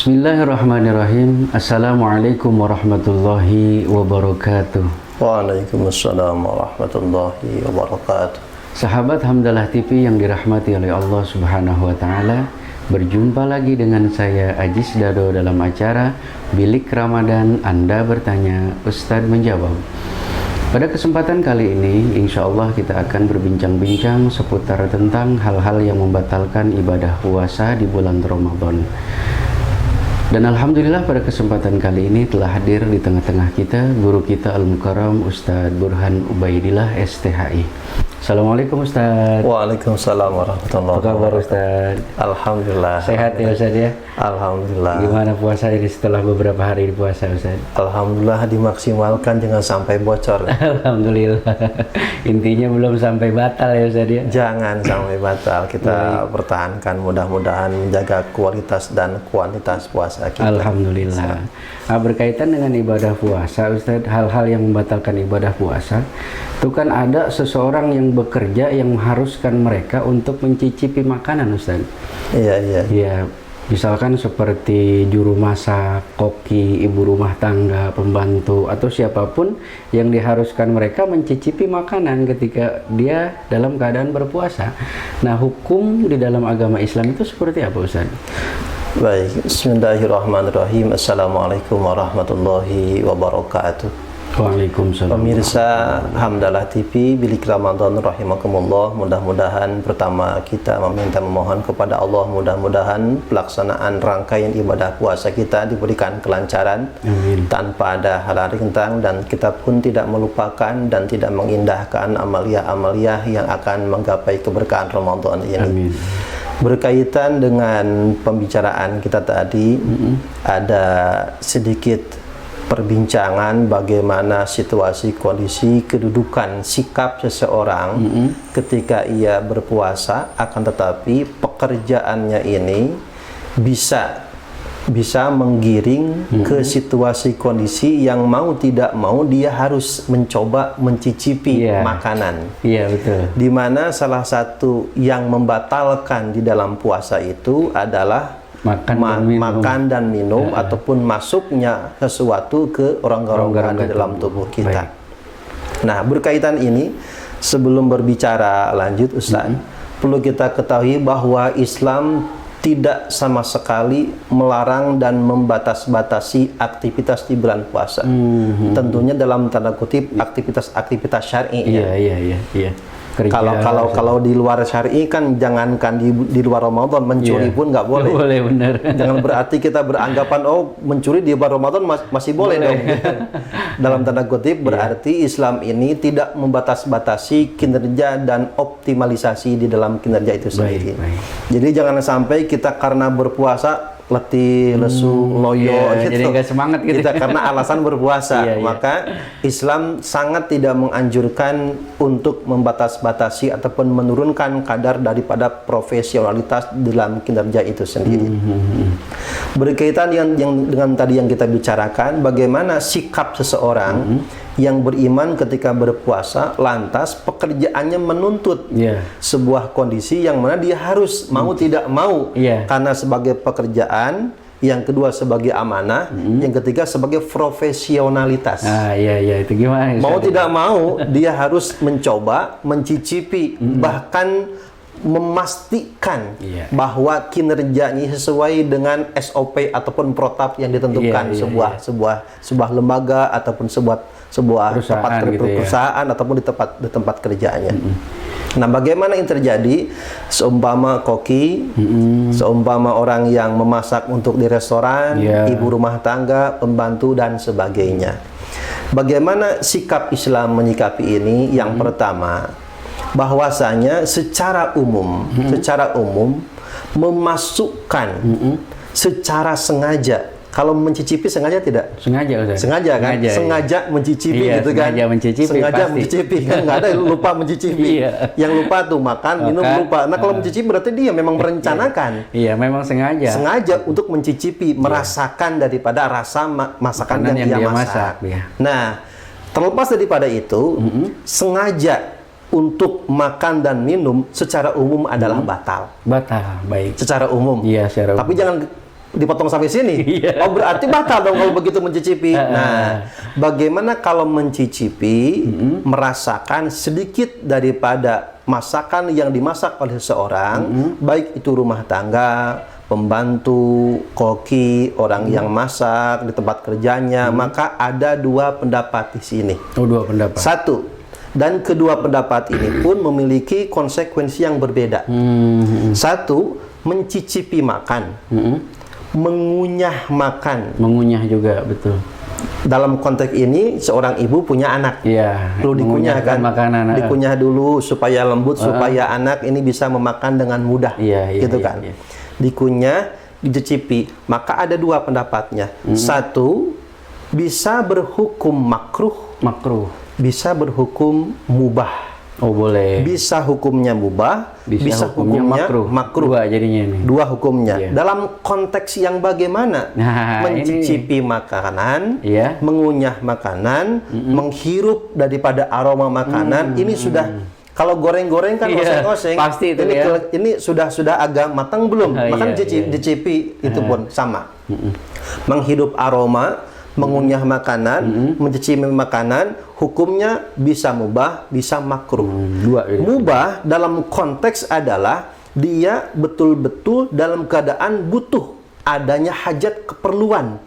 Bismillahirrahmanirrahim. Assalamualaikum warahmatullahi wabarakatuh. Waalaikumsalam warahmatullahi wabarakatuh. Sahabat Hamdalah TV yang dirahmati oleh Allah Subhanahu wa taala, berjumpa lagi dengan saya Ajis Dado dalam acara Bilik Ramadan Anda Bertanya, Ustadz Menjawab. Pada kesempatan kali ini, insya Allah kita akan berbincang-bincang seputar tentang hal-hal yang membatalkan ibadah puasa di bulan Ramadan. Dan Alhamdulillah pada kesempatan kali ini telah hadir di tengah-tengah kita guru kita Al-Mukarram Ustadz Burhan Ubaidillah STHI. Assalamualaikum Ustadz. Waalaikumsalam warahmatullahi Apa kabar wabarakatuh. Ustadz? Alhamdulillah. Sehat ya Ustadz ya? Alhamdulillah. Gimana puasa ini setelah beberapa hari puasa Ustadz? Alhamdulillah dimaksimalkan, jangan sampai bocor. Alhamdulillah. Intinya belum sampai batal ya Ustadz ya? Jangan sampai batal. Kita pertahankan, mudah-mudahan menjaga kualitas dan kuantitas puasa kita. Alhamdulillah. Nah, berkaitan dengan ibadah puasa Ustadz, hal-hal yang membatalkan ibadah puasa itu kan ada seseorang yang bekerja yang mengharuskan mereka untuk mencicipi makanan Ustadz. Iya. Ya, misalkan seperti juru masak, koki, ibu rumah tangga, pembantu, atau siapapun yang diharuskan mereka mencicipi makanan ketika dia dalam keadaan berpuasa. Nah, hukum di dalam agama Islam itu seperti apa Ustaz? Baik, bismillahirrahmanirrahim. Assalamualaikum warahmatullahi wabarakatuh. Waalaikumsalam. Pemirsa Hamdalah TV, Bilik Ramadan rahimakumullah. Mudah-mudahan pertama kita memohon kepada Allah, mudah-mudahan pelaksanaan rangkaian ibadah puasa kita diberikan kelancaran. Amin. Tanpa ada hal rintang, dan kita pun tidak melupakan dan tidak mengindahkan amalia-amalia yang akan menggapai keberkahan Ramadan ini. Amin. Berkaitan dengan pembicaraan kita tadi, ada sedikit perbincangan bagaimana situasi, kondisi, kedudukan, sikap seseorang ketika ia berpuasa, akan tetapi pekerjaannya ini bisa menggiring ke situasi kondisi yang mau tidak mau dia harus mencoba mencicipi makanan. Iya, betul. Dimana salah satu yang membatalkan di dalam puasa itu adalah makan dan minum ataupun masuknya sesuatu ke rongga-rongga di dalam tubuh kita. Nah, berkaitan ini, sebelum berbicara lanjut Ustaz, perlu kita ketahui bahwa Islam tidak sama sekali melarang dan membatas-batasi aktivitas di bulan puasa. Tentunya dalam tanda kutip aktivitas syar'i. Iya. Kalau di luar syar'i kan, jangankan di luar Ramadan, mencuri pun nggak boleh. Boleh, benar. Jangan berarti kita beranggapan mencuri di bulan Ramadan masih boleh dong. Dalam tanda kutip berarti Islam ini tidak membatas-batasi kinerja dan optimalisasi di dalam kinerja itu sendiri. Jadi jangan sampai kita karena berpuasa letih, lesu, loyo gitu. Jadi nggak semangat gitu. Kita karena alasan berpuasa. Maka Islam sangat tidak menganjurkan untuk membatas-batasi ataupun menurunkan kadar daripada profesionalitas dalam kinerja itu sendiri. Berkaitan dengan tadi yang kita bicarakan, bagaimana sikap seseorang yang beriman ketika berpuasa, lantas pekerjaannya menuntut sebuah kondisi yang mana dia harus mau tidak mau, karena sebagai pekerjaan, yang kedua sebagai amanah, yang ketiga sebagai profesionalitas. Itu gimana? Mau tidak mau dia harus mencoba, mencicipi, bahkan memastikan bahwa kinerjanya sesuai dengan SOP ataupun protap yang ditentukan sebuah lembaga ataupun sebuah perusahaan ataupun di tempat kerjaannya. Nah, bagaimana yang terjadi seumpama koki, seumpama orang yang memasak untuk di restoran, ibu rumah tangga, pembantu dan sebagainya. Bagaimana sikap Islam menyikapi ini? Yang pertama, bahwasanya secara umum memasukkan secara sengaja. Kalau mencicipi sengaja tidak? Sengaja, Ustaz. Sengaja kan? Sengaja mencicipi gitu kan? Sengaja mencicipi kan? Nggak ada yang lupa mencicipi. Yang lupa tuh makan, minum lupa. Nah, kalau mencicipi berarti dia memang merencanakan. Memang sengaja. Sengaja untuk mencicipi, merasakan daripada rasa masakan yang dia masak. Nah, terlepas daripada itu, sengaja untuk makan dan minum secara umum adalah batal. Batal, baik. Secara umum. Iya, secara umum. Tapi dipotong sampai sini. Oh, berarti batal dong kalau begitu mencicipi. Nah, bagaimana kalau mencicipi, merasakan sedikit daripada masakan yang dimasak oleh seseorang, baik itu rumah tangga, pembantu, koki, orang yang masak di tempat kerjanya, maka ada dua pendapat di sini. Oh, dua pendapat. Satu, dan kedua pendapat ini pun memiliki konsekuensi yang berbeda. Satu, mencicipi makan, mengunyah makan. Mengunyah juga, betul. Dalam konteks ini, seorang ibu punya anak. Iya. Perlu dikunyah kan? Makanan. Dikunyah dulu supaya lembut, supaya anak ini bisa memakan dengan mudah. Gitu kan? Dikunyah, dicicipi. Maka ada dua pendapatnya. Satu, bisa berhukum makruh. Bisa berhukum mubah. Oh, boleh. Bisa hukumnya mubah, bisa hukumnya makruh. Dua jadinya ini. Dua hukumnya. Dalam konteks yang bagaimana? Mencicipi makanan, mengunyah makanan, menghirup daripada aroma makanan, ini sudah, kalau goreng-goreng kan oseng-oseng, pasti itu ini sudah agak matang belum? Maka dicicipi itu pun sama. Menghirup aroma, mengunyah makanan, mencicipi makanan, hukumnya bisa mubah, bisa makruh. Mubah dalam konteks adalah dia betul-betul dalam keadaan butuh, adanya hajat keperluan.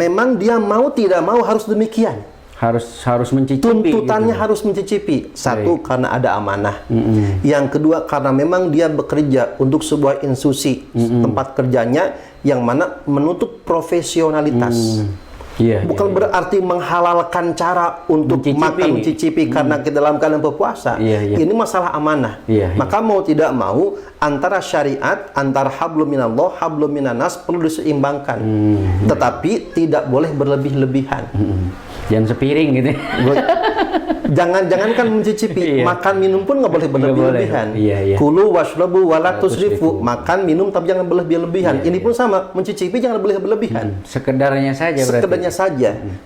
Memang dia mau tidak mau harus demikian. Harus mencicipi. Tuntutannya gitu. harus mencicipi. Satu, karena ada amanah. Yang kedua, karena memang dia bekerja untuk sebuah institusi tempat kerjanya yang mana menuntut profesionalitas. Bukan berarti menghalalkan cara untuk makan mencicipi karena kita dalam keadaan berpuasa. Ini masalah amanah. Maka mau tidak mau antara syariat, antara hablum minallah, hablum minanas perlu diseimbangkan. Tetapi tidak boleh berlebih-lebihan. Jangan sepiring gitu. Jangan kan mencicipi, makan minum pun nggak boleh berlebih-lebihan. Kulu washrabu wala tusrifu, makan minum tapi jangan berlebih-lebihan. Ini pun sama, mencicipi jangan boleh berlebihan. Sekedarnya saja berarti.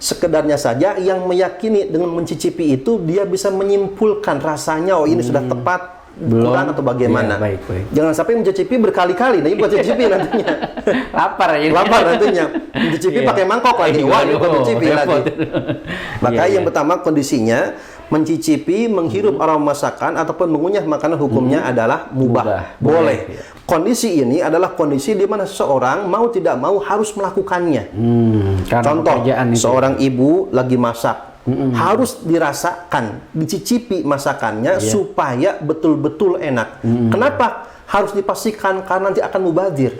Sekedarnya saja yang meyakini dengan mencicipi itu dia bisa menyimpulkan rasanya, oh ini sudah tepat, kurang atau bagaimana. Jangan sampai mencicipi berkali-kali, nah ini bukan cicipi nantinya. Lapar nantinya. Mencicipi pakai mangkok lagi. Wah, ini bukan mencicipi lagi. Maka yang pertama kondisinya mencicipi, menghirup aroma masakan ataupun mengunyah makanan hukumnya adalah mubah. Boleh. Kondisi ini adalah kondisi di mana seseorang mau tidak mau harus melakukannya. Contoh, seorang ibu lagi masak. Harus dirasakan, dicicipi masakannya supaya betul-betul enak. Kenapa? Harus dipastikan karena nanti akan mubazir.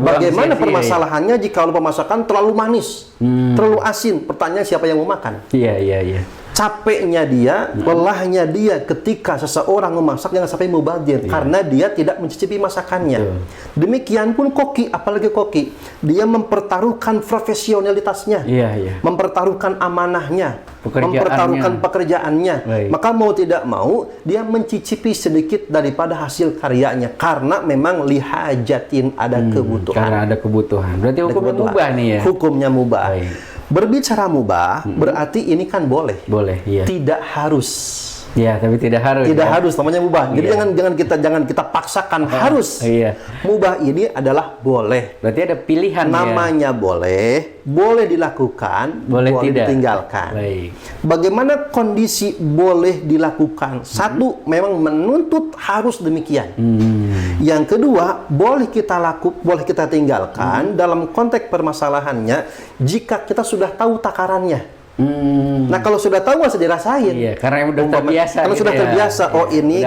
Bagaimana permasalahannya jika pemasakan terlalu manis, terlalu asin? Pertanyaan siapa yang mau makan? Capeknya dia, lelahnya dia ketika seseorang memasak jangan sampai mubazir karena dia tidak mencicipi masakannya. Demikian pun koki, apalagi koki, dia mempertaruhkan profesionalitasnya, mempertaruhkan amanahnya, mempertaruhkan pekerjaannya. Maka mau tidak mau dia mencicipi sedikit daripada hasil karyanya karena memang lihajatin, ada kebutuhan. Karena ada kebutuhan. Berarti hukumnya mubah nih ya. Hukumnya mubah. Berbicara mubah berarti ini kan boleh. Tidak harus. Tapi tidak harus. Tidak harus, namanya mubah. Jadi jangan kita paksakan harus. Mubah ini adalah boleh. Berarti ada pilihan. Namanya boleh dilakukan, boleh ditinggalkan. Bagaimana kondisi boleh dilakukan? Satu, memang menuntut harus demikian. Yang kedua, boleh kita tinggalkan dalam konteks permasalahannya jika kita sudah tahu takarannya. Nah, kalau sudah tahu masih dirasain. Karena udah terbiasa. Kalau sudah terbiasa, oh ini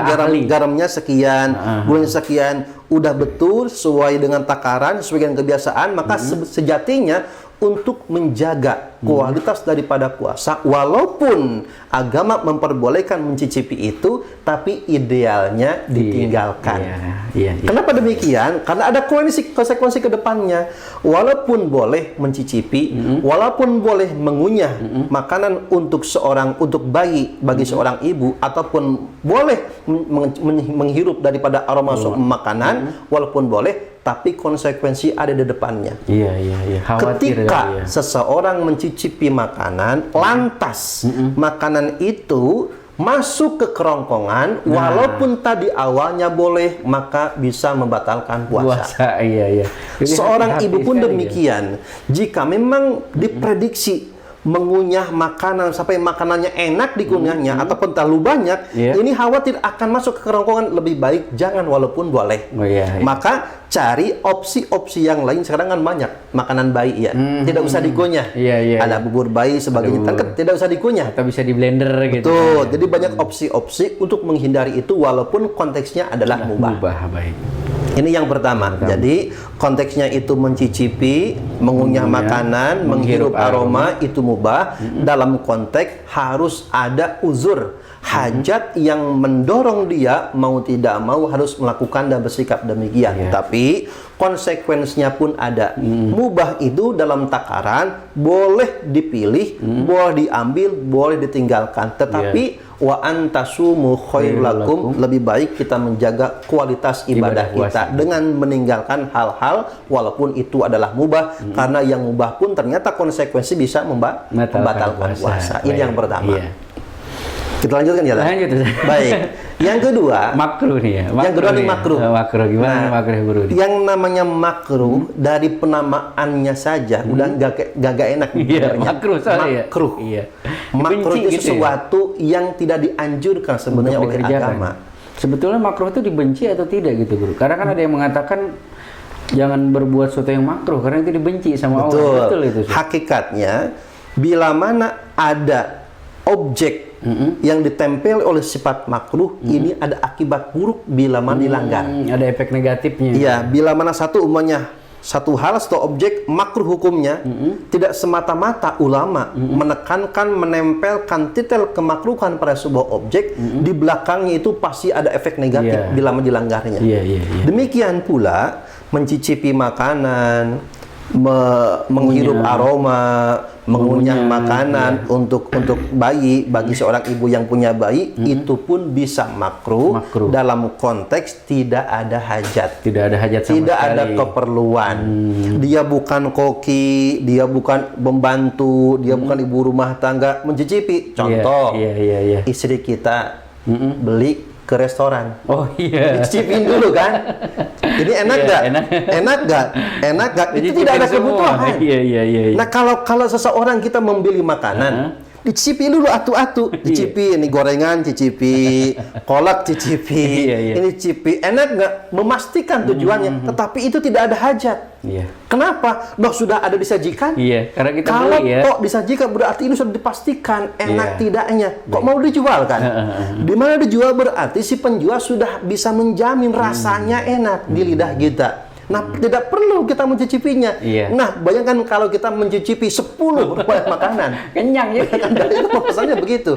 garamnya sekian, gulanya sekian, udah betul sesuai dengan takaran, sesuai dengan kebiasaan, maka sejatinya untuk menjaga kualitas daripada puasa, walaupun agama memperbolehkan mencicipi itu, tapi idealnya ditinggalkan. Kenapa demikian? Karena ada konsekuensi ke depannya. Walaupun boleh mencicipi, walaupun boleh mengunyah makanan untuk bayi, bagi seorang ibu, ataupun boleh menghirup daripada aroma makanan, walaupun boleh, tapi konsekuensi ada di depannya. Ketika seseorang mencicipi makanan, lantas makanan itu masuk ke kerongkongan, walaupun tadi awalnya boleh, maka bisa membatalkan puasa. Iya. Jadi Seorang hati-hati ibu pun sekali, demikian. Jika memang diprediksi mengunyah makanan sampai makanannya enak dikunyahnya ataupun terlalu banyak, ini khawatir akan masuk ke kerongkongan, lebih baik jangan walaupun boleh. Maka cari opsi-opsi yang lain. Sekarang kan banyak makanan bayi ya, tidak usah dikunyah. Ada bubur bayi sebagainya, kan tidak usah dikunyah. Atau bisa di blender gitu. Betul. Jadi banyak opsi-opsi untuk menghindari itu walaupun konteksnya adalah mubah. Baik. Ini yang pertama. Jadi konteksnya itu mencicipi, mengunyah makanan, menghirup aroma itu mubah. Dalam konteks harus ada uzur, hajat yang mendorong dia mau tidak mau harus melakukan dan bersikap demikian. Tapi konsekuensinya pun ada. Mubah itu dalam takaran boleh dipilih, boleh diambil, boleh ditinggalkan. Tetapi wa antasumu khairul lakum, lebih baik kita menjaga kualitas ibadah kita dengan meninggalkan hal-hal walaupun itu adalah mubah, karena yang mubah pun ternyata konsekuensi bisa membatalkan puasa. Ini yang pertama. Kita lanjutkan ya. Lanjut. Baik. Yang kedua, makruh nih ya. Yang kedua nih makruh. Makruh gimana makruh Bro? Yang namanya makruh dari penamaannya saja udah gak enak. Makruh soalnya. Makruh. Makruh itu sesuatu yang tidak dianjurkan sebenarnya oleh agama. Sebetulnya makruh itu dibenci atau tidak gitu Bro? Karena kan ada yang mengatakan jangan berbuat sesuatu yang makruh karena itu dibenci sama Allah. Betul itu. Hakikatnya bila mana ada objek yang ditempel oleh sifat makruh, ini ada akibat buruk bila mana dilanggar. Ada efek negatifnya. Iya, bila mana satu hal atau objek makruh hukumnya, tidak semata-mata ulama menekankan, menempelkan titel kemakruhan pada sebuah objek, di belakangnya itu pasti ada efek negatif bila mana dilanggarnya. Demikian pula mencicipi makanan, menghirup aroma, mengunyah makanan untuk bayi, bagi seorang ibu yang punya bayi, itu pun bisa makruh dalam konteks tidak ada hajat. Tidak ada hajat sama tidak sekali. ada keperluan. Dia bukan koki, dia bukan pembantu, dia bukan ibu rumah tangga mencicipi. Contoh, istri kita beli ke restoran. Dicicipin dulu kan. Ini enak nggak? Enak nggak? Itu tidak ada kebutuhan. Nah, kalau seseorang kita membeli makanan, dicicipi dulu atu-atu, dicicipi ini gorengan, cicipi kolak, cicipi ini cicipi, enak nggak? Memastikan tujuannya, tetapi itu tidak ada hajat. Kenapa? Sudah ada disajikan. Karena kita kalau beli, kok disajikan berarti ini sudah dipastikan enak tidaknya. Kok mau dijual kan? Di mana dijual berarti si penjual sudah bisa menjamin rasanya enak di lidah kita. Nah, tidak perlu kita mencicipinya. Nah, bayangkan kalau kita mencicipi 10 makanan. Kenyang ya. Itu maksudnya begitu.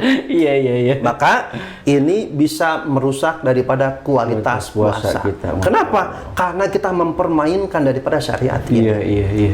Maka ini bisa merusak daripada kualitas puasa kita. Kenapa? Karena kita mempermainkan daripada syariat ini.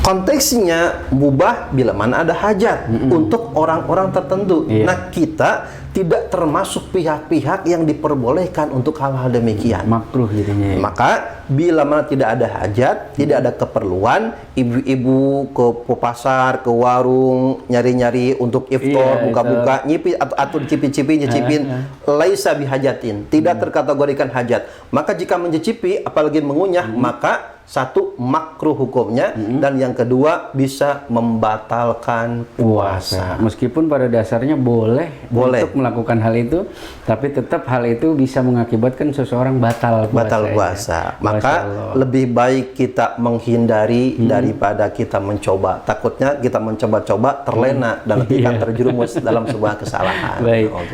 Konteksnya mubah bila mana ada hajat untuk orang-orang tertentu. Nah, kita tidak termasuk pihak-pihak yang diperbolehkan untuk hal-hal demikian. Makruh jadinya. Maka bila mana tidak ada hajat, tidak ada keperluan, ibu-ibu ke pasar, ke warung, nyari-nyari untuk iftar, buka-buka, nyipi atau nyicipin, laisa bihajatin, tidak terkategorikan hajat. Maka jika mencicipi, apalagi mengunyah, maka satu, makruh hukumnya, dan yang kedua bisa membatalkan puasa. Meskipun pada dasarnya boleh untuk melakukan hal itu, tapi tetap hal itu bisa mengakibatkan seseorang batal puasa. Maka lebih baik kita menghindari daripada kita mencoba. Takutnya kita mencoba-coba terlena dan kita terjerumus dalam sebuah kesalahan.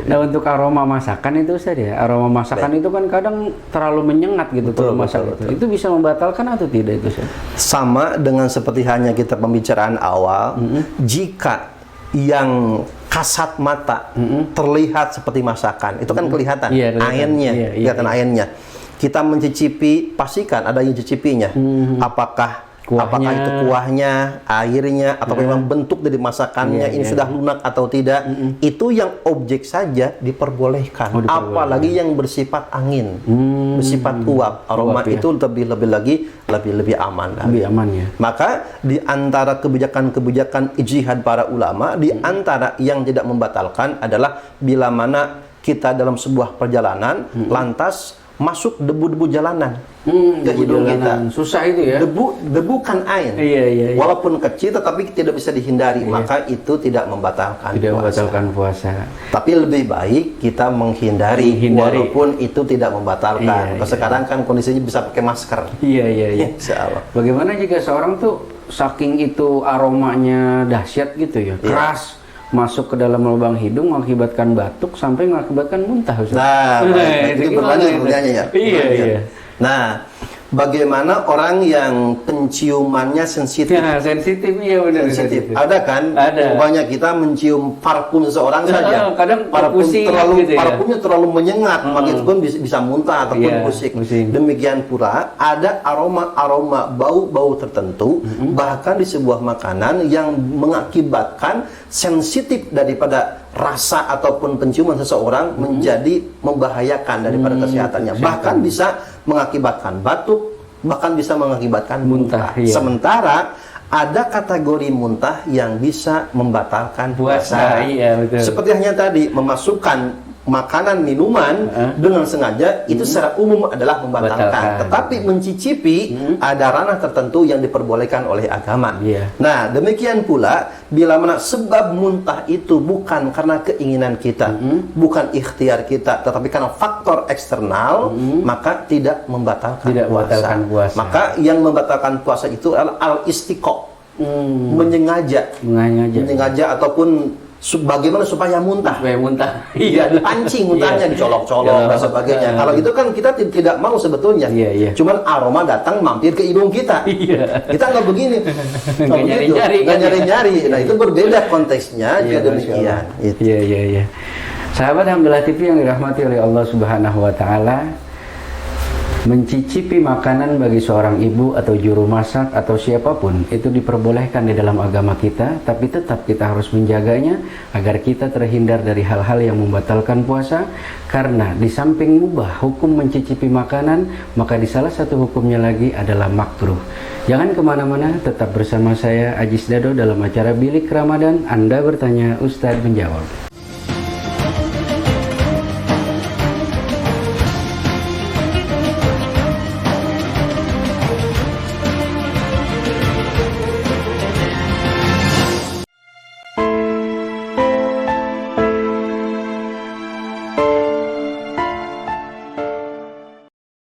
Nah, untuk aroma masakan itu saja. Aroma masakan itu kan kadang terlalu menyengat gitu kalau masak itu. Itu bisa membatalkan atau tidak itu? Sama dengan seperti hanya kita pembicaraan awal, jika yang kasat mata terlihat seperti masakan, itu kan kelihatan airnya, kelihatan airnya. Kita mencicipi, pastikan ada yang cicipinya. Apakah Apakah itu kuahnya, airnya, atau memang bentuk dari masakannya ini sudah lunak atau tidak, itu yang objek saja diperbolehkan. Apalagi yang bersifat angin, bersifat uap, aroma itu lebih aman. Lebih aman ya. Maka di antara kebijakan-kebijakan ijtihad para ulama, di antara yang tidak membatalkan adalah bila mana kita dalam sebuah perjalanan lantas masuk debu-debu jalanan ke hidung kita. Susah itu ya. Debu kan air. Iya. Walaupun kecil tetapi tidak bisa dihindari, maka itu tidak membatalkan puasa. Tapi lebih baik kita menghindari. Walaupun itu tidak membatalkan. Sekarang kan kondisinya bisa pakai masker. Iya. Insyaallah. Bagaimana jika seorang tuh saking itu aromanya dahsyat gitu ya, keras, masuk ke dalam lubang hidung mengakibatkan batuk sampai mengakibatkan muntah, Ustaz. Nah, itu berlanjut pertanyaannya ya. Iya. Nah, bagaimana orang yang penciumannya sensitif? Ya, sensitif, iya benar. Sensitif. Ada kan? Ada. Umpamanya kita mencium parfum seseorang saja. Kadang parfumnya terlalu menyengat, maka itu pun bisa muntah ataupun pusing. Demikian pula ada aroma bau-bau tertentu, bahkan di sebuah makanan yang mengakibatkan sensitif daripada rasa ataupun penciuman seseorang menjadi membahayakan daripada kesehatannya. Bahkan bisa mengakibatkan batuk, bahkan bisa mengakibatkan muntah. Sementara ada kategori muntah yang bisa membatalkan puasa. Seperti hanya tadi memasukkan makanan minuman dengan sengaja itu secara umum adalah membatalkan. Tetapi mencicipi ada ranah tertentu yang diperbolehkan oleh agama. Nah, demikian pula bila mana sebab muntah itu bukan karena keinginan kita, bukan ikhtiar kita, tetapi karena faktor eksternal, maka tidak membatalkan puasa. Maka yang membatalkan puasa itu adalah al-istiqo, menyengaja ataupun bagaimana supaya muntah. Iya, dipancing muntahnya, dicolok-colok dan sebagainya. Kalau itu kan kita tidak mau sebetulnya. Cuman aroma datang mampir ke hidung kita. Kita nggak begini. Nggak nyari-nyari. Nah, itu berbeda konteksnya jika demikian. Iya. Sahabat Hamdalah TV yang dirahmati oleh Allah Subhanahu wa taala, mencicipi makanan bagi seorang ibu atau juru masak atau siapapun itu diperbolehkan di dalam agama kita, tapi tetap kita harus menjaganya agar kita terhindar dari hal-hal yang membatalkan puasa. Karena di samping mubah hukum mencicipi makanan, maka di salah satu hukumnya lagi adalah makruh. Jangan kemana-mana, tetap bersama saya Ajis Dado dalam acara Bilik Ramadan. Anda bertanya, Ustadz menjawab.